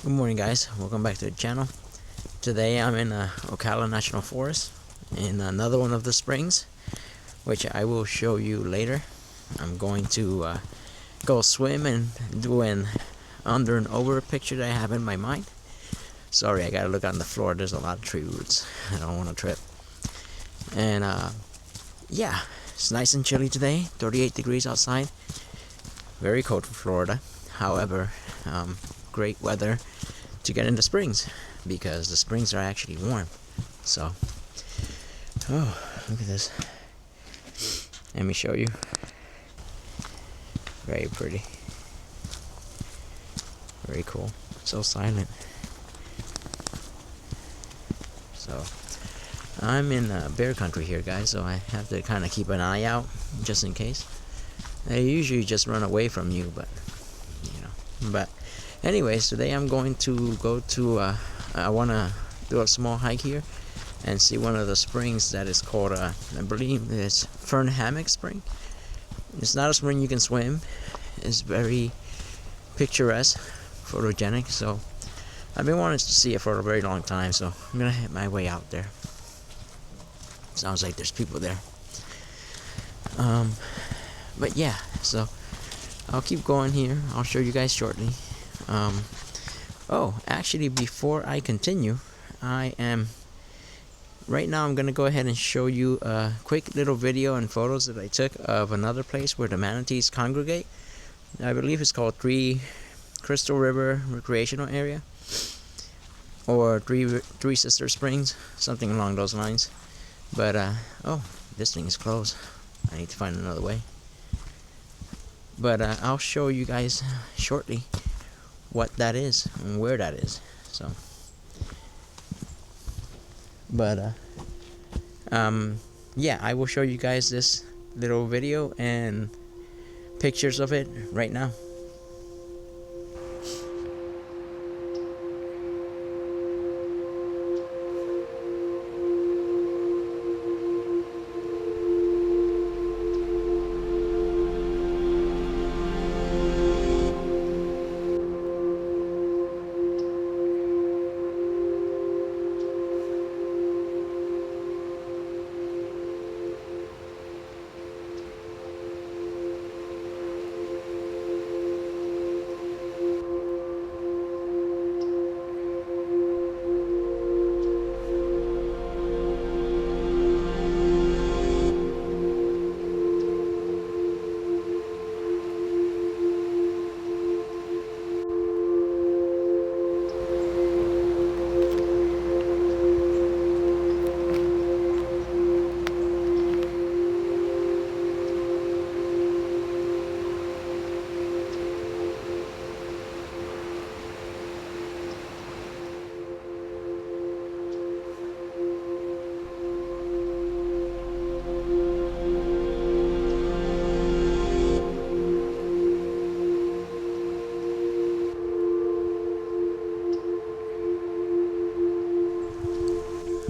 Good morning, guys. Welcome back to the channel. Today I'm in Ocala National Forest in another one of the springs, which I will show you later. I'm going to go swim and do an under and over picture that I have in my mind. Sorry, I gotta look on the floor. There's a lot of tree roots. I don't want to trip. And yeah, it's nice and chilly today. 38 degrees outside. Very cold for Florida. However, great weather to get into springs because the springs are actually warm. So, oh, look at this. Let me show you. Very pretty. Very cool. So silent. So, I'm in bear country here, guys, so I have to kind of keep an eye out just in case. They usually just run away from you, but but anyways, today I'm going to go to I want to do a small hike here and see one of the springs that is called I believe it's Fern Hammock Spring. It's not a spring you can swim. It's very picturesque, photogenic, so I've been wanting to see it for a very long time, so I'm gonna hit my way out there. Sounds like there's people there. But yeah, so I'll keep going here. I'll show you guys shortly. Oh, actually, before I continue, right now I'm gonna go ahead and show you a quick little video and photos that I took of another place where the manatees congregate. I believe it's called Crystal River Recreational Area, or Three Sister Springs, something along those lines. But oh, this thing is closed. I need to find another way. But I'll show you guys shortly what that is and where that is. So, but yeah, I will show you guys this little video and pictures of it right now.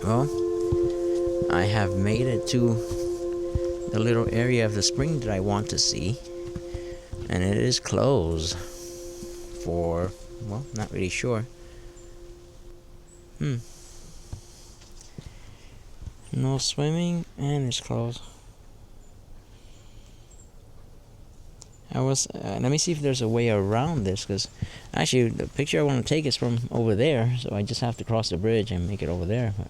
Well, I have made it to the little area of the spring that I want to see, and it is closed for, well, not really sure. No swimming, and it's closed. Let me see if there's a way around this, because actually the picture I want to take is from over there, so I just have to cross the bridge and make it over there. But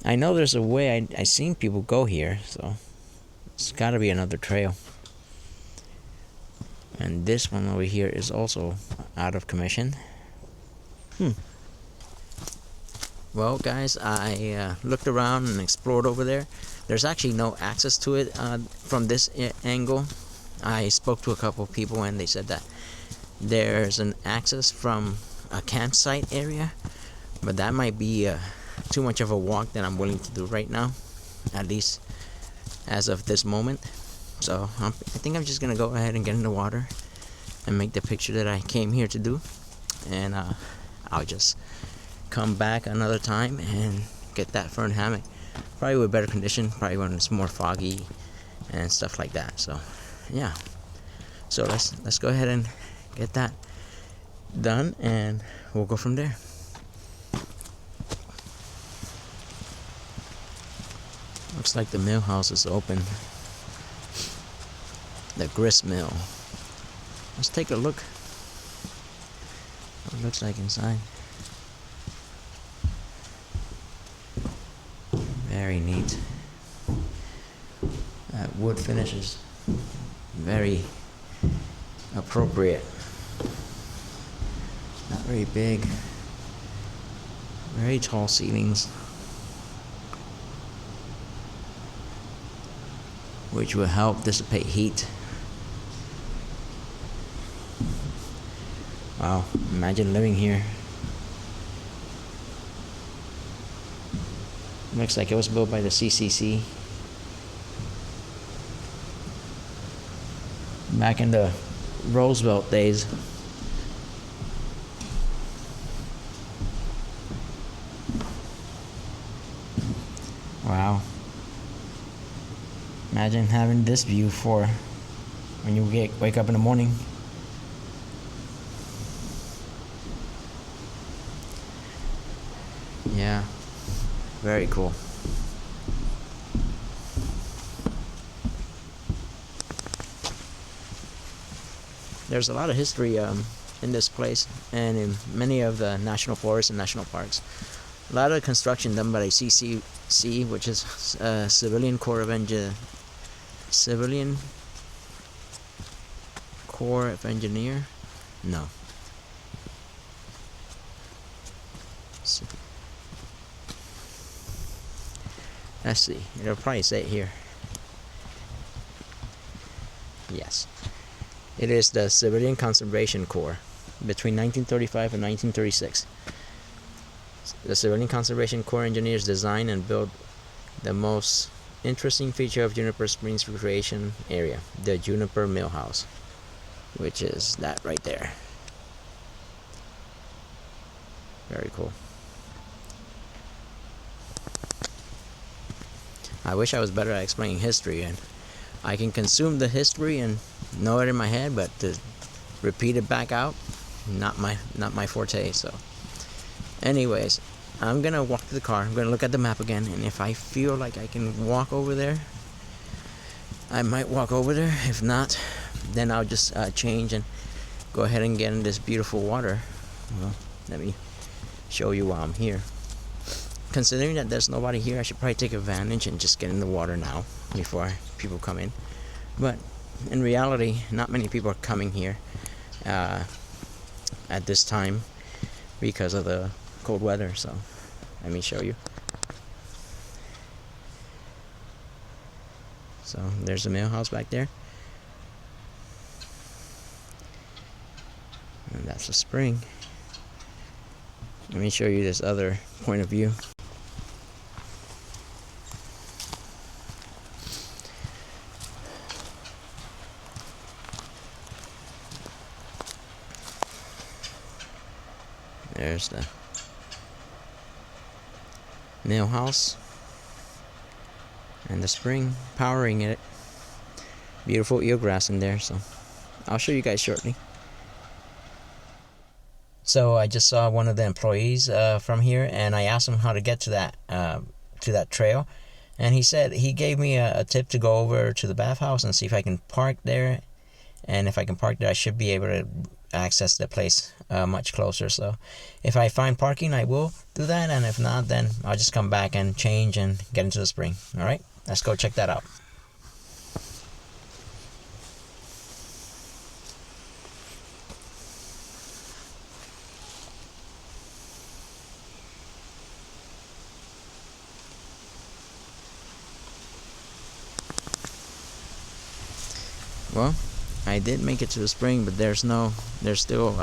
I know there's a way. I seen people go here, so it's got to be another trail. And this one over here is also out of commission. Well, guys, I looked around and explored over there. There's actually no access to it from this angle. I spoke to a couple of people and they said that there's an access from a campsite area, but that might be too much of a walk that I'm willing to do right now, at least as of this moment. So I think I'm just gonna go ahead and get in the water and make the picture that I came here to do, and I'll just come back another time and get that fern hammock, probably with better condition, probably when it's more foggy and stuff like that. So yeah, so let's go ahead and get that done, and we'll go from there. Looks like the mill house is open. The grist mill. Let's take a look what it looks like inside. Very neat. Wood finish is very appropriate. Not very big. Very tall ceilings, which will help dissipate heat. Wow, imagine living here. Looks like it was built by the CCC back in the Roosevelt days. Wow. Imagine having this view for when you wake up in the morning. Yeah, very cool. There's a lot of history in this place and in many of the national forests and national parks. A lot of construction done by the CCC, which is Civilian Corps of Engineer. No. Let's see. It'll probably say it here. Yes. It is the Civilian Conservation Corps between 1935 and 1936. The Civilian Conservation Corps engineers design and build the most interesting feature of Juniper Springs Recreation Area, the Juniper Mill House, which is that right there. Very cool. I wish I was better at explaining history, and I can consume the history and know it in my head, but to repeat it back out, not my forte. So anyways, I'm gonna walk to the car. I'm gonna look at the map again, and if I feel like I can walk over there, I might walk over there. If not, then I'll just change and go ahead and get in this beautiful water. Well, let me show you while I'm here. Considering that there's nobody here, I should probably take advantage and just get in the water now before people come in. But in reality, not many people are coming here at this time because of the cold weather. So let me show you. So there's the mill house back there, and that's the spring. Let me show you this other point of view. There's the mill house and the spring powering it. Beautiful eelgrass in there, so I'll show you guys shortly. So I just saw one of the employees from here, and I asked him how to get to that trail, and he said he gave me a tip to go over to the bathhouse and see if I can park there, and if I can park there, I should be able to access the place much closer. So if I find parking, I will do that, and if not, then I'll just come back and change and get into the spring. All right, let's go check that out. Well, I did make it to the spring, but there's still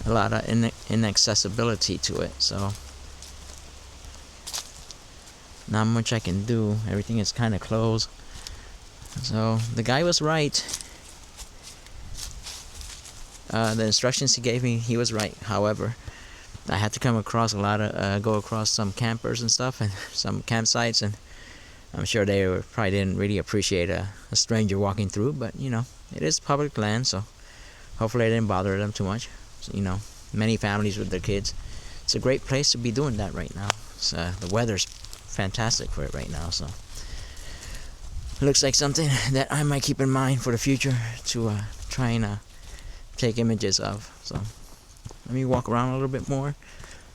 a lot of inaccessibility to it, so not much I can do. Everything is kind of closed. So the guy was right. The instructions he gave me, he was right. However, I had to come across go across some campers and stuff, and some campsites, and I'm sure they probably didn't really appreciate a stranger walking through, but you know, it is public land, so hopefully I didn't bother them too much. you know, many families with their kids. It's a great place to be doing that right now. The weather's fantastic for it right now, so it looks like something that I might keep in mind for the future to try and take images of. So let me walk around a little bit more.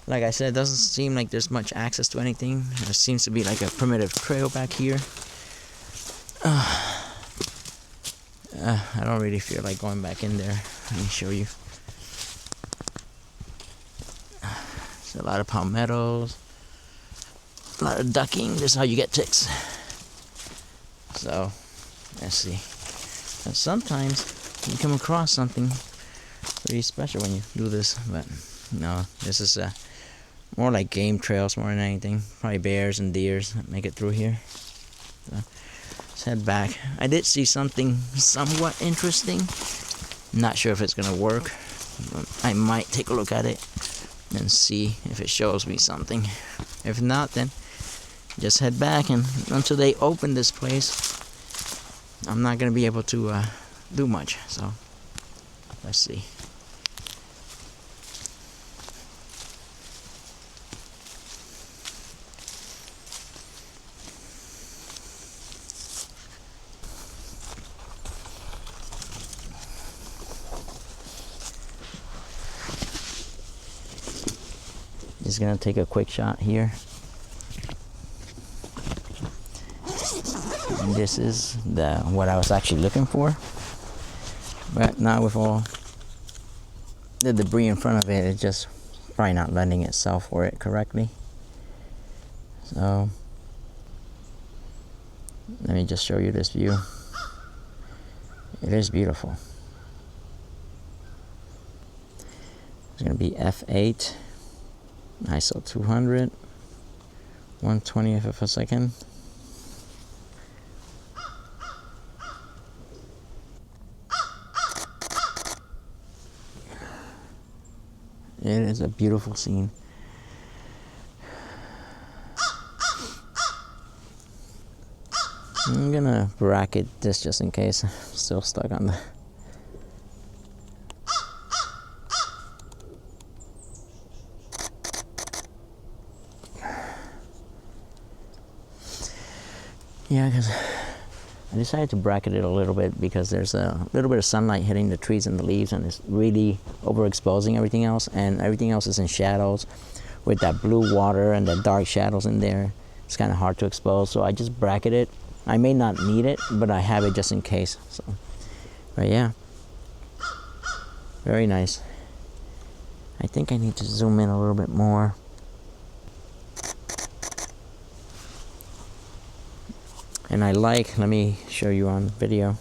Like I said, it doesn't seem like there's much access to anything. There seems to be like a primitive trail back here. I don't really feel like going back in there. Let me show you. There's a lot of palmettos, a lot of ducking. This is how you get ticks. So, let's see. And sometimes you come across something pretty special when you do this, but no, this is more like game trails more than anything. Probably bears and deers that make it through here. So, let's head back. I did see something somewhat interesting. Not sure if it's gonna work. I might take a look at it and see if it shows me something. If not, then just head back, and until they open this place, I'm not gonna be able to do much. So let's see. Just gonna take a quick shot here. And this is what I was actually looking for, but not with all the debris in front of it. It's just probably not lending itself for it correctly. So let me just show you this view. It is beautiful. It's gonna be f8, ISO 200, 1/20th of a second. It is a beautiful scene. I'm gonna bracket this just in case. I'm still stuck on the... Yeah, because I decided to bracket it a little bit because there's a little bit of sunlight hitting the trees and the leaves, and it's really overexposing everything else, and everything else is in shadows with that blue water and the dark shadows in there. It's kind of hard to expose, so I just bracket it. I may not need it, but I have it just in case. So, but yeah, very nice. I think I need to zoom in a little bit more. And I like, let me show you on video.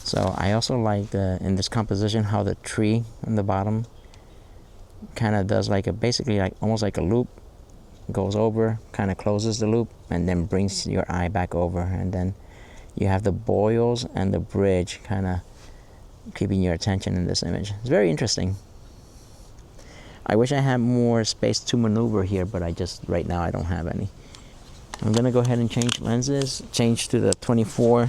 So I also like in this composition how the tree on the bottom kind of does like a, basically like almost like a loop, goes over, kind of closes the loop, and then brings your eye back over, and then you have the boils and the bridge kind of keeping your attention in this image. It's very interesting. I wish I had more space to maneuver here, but right now I don't have any. I'm gonna go ahead and change lenses, change to the 24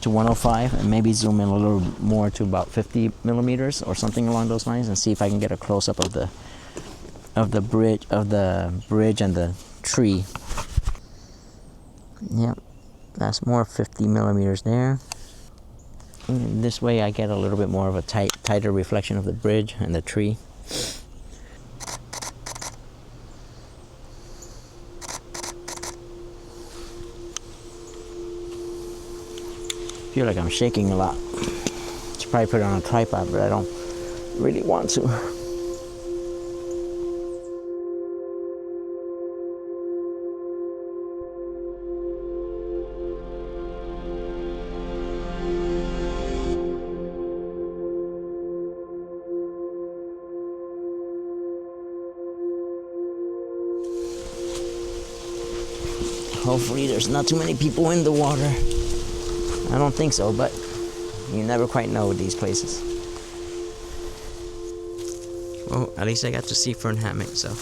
to 105, and maybe zoom in a little more to about 50 millimeters or something along those lines, and see if I can get a close-up of the bridge and the tree. Yep, that's more 50 millimeters there. And this way I get a little bit more of a tighter reflection of the bridge and the tree. I feel like I'm shaking a lot. Should probably put it on a tripod, but I don't really want to. Hopefully there's not too many people in the water. I don't think so, but you never quite know with these places. Well, at least I got to see Fern Hammock, so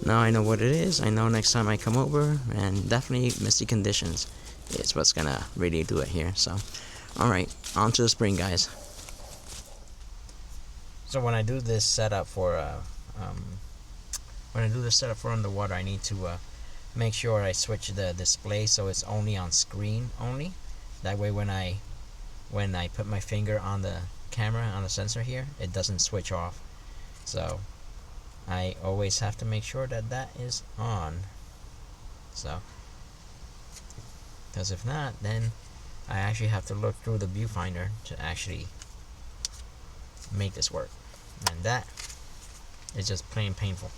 now I know what it is. I know next time I come over, and definitely misty conditions. is what's gonna really do it here. So, alright, on to the spring, guys. So when I do this setup for underwater, I need to make sure I switch the display so it's only on screen only. That way when I put my finger on the camera, on the sensor here, it doesn't switch off. So I always have to make sure that that is on. So, because if not, then I actually have to look through the viewfinder to actually make this work, and that is just plain painful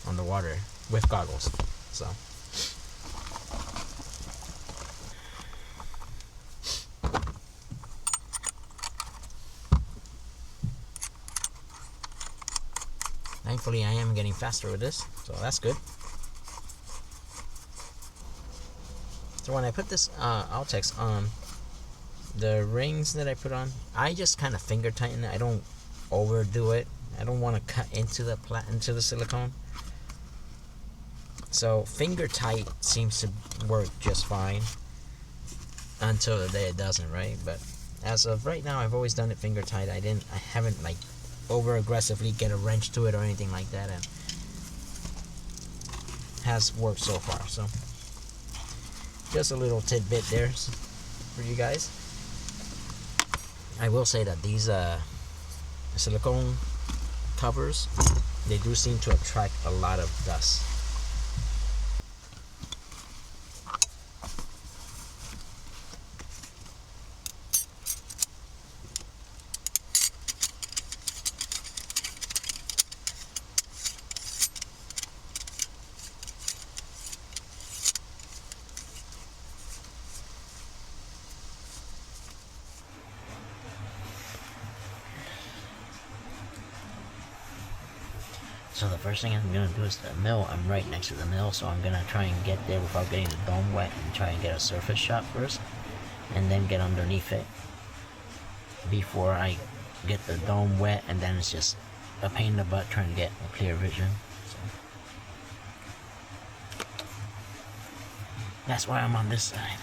on the water with goggles. So thankfully I am getting faster with this, so that's good. So when I put this Outex on, the rings that I put on, I just kind of finger tighten it. I don't overdo it. I don't want to cut into the silicone. So finger tight seems to work just fine until the day it doesn't, right? But as of right now, I've always done it finger tight. I haven't like over aggressively get a wrench to it or anything like that, and has worked so far. So just a little tidbit there for you guys. I will say that these silicone covers, they do seem to attract a lot of dust. So the first thing I'm gonna do is the mill. I'm right next to the mill, so I'm gonna try and get there without getting the dome wet and try and get a surface shot first, and then get underneath it before I get the dome wet, and then it's just a pain in the butt trying to get a clear vision. So that's why I'm on this side.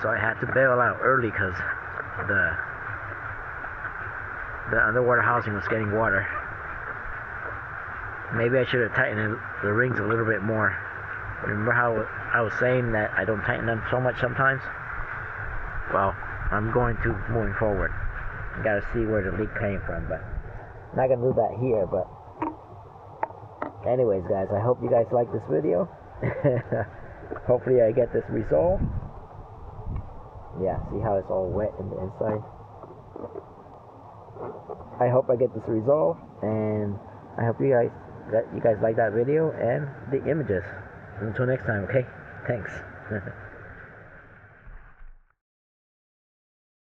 so I had to bail out early because the underwater housing was getting water. Maybe I should have tightened the rings a little bit more. Remember how I was saying that I don't tighten them so much sometimes? Well, I'm going to moving forward. I gotta see where the leak came from, but I'm not gonna do that here. But anyways, guys, I hope you guys like this video. Hopefully I get this resolved. Yeah, see how it's all wet in the inside? I hope I get this resolved, and I hope you guys like that video and the images. Until next time, okay? Thanks.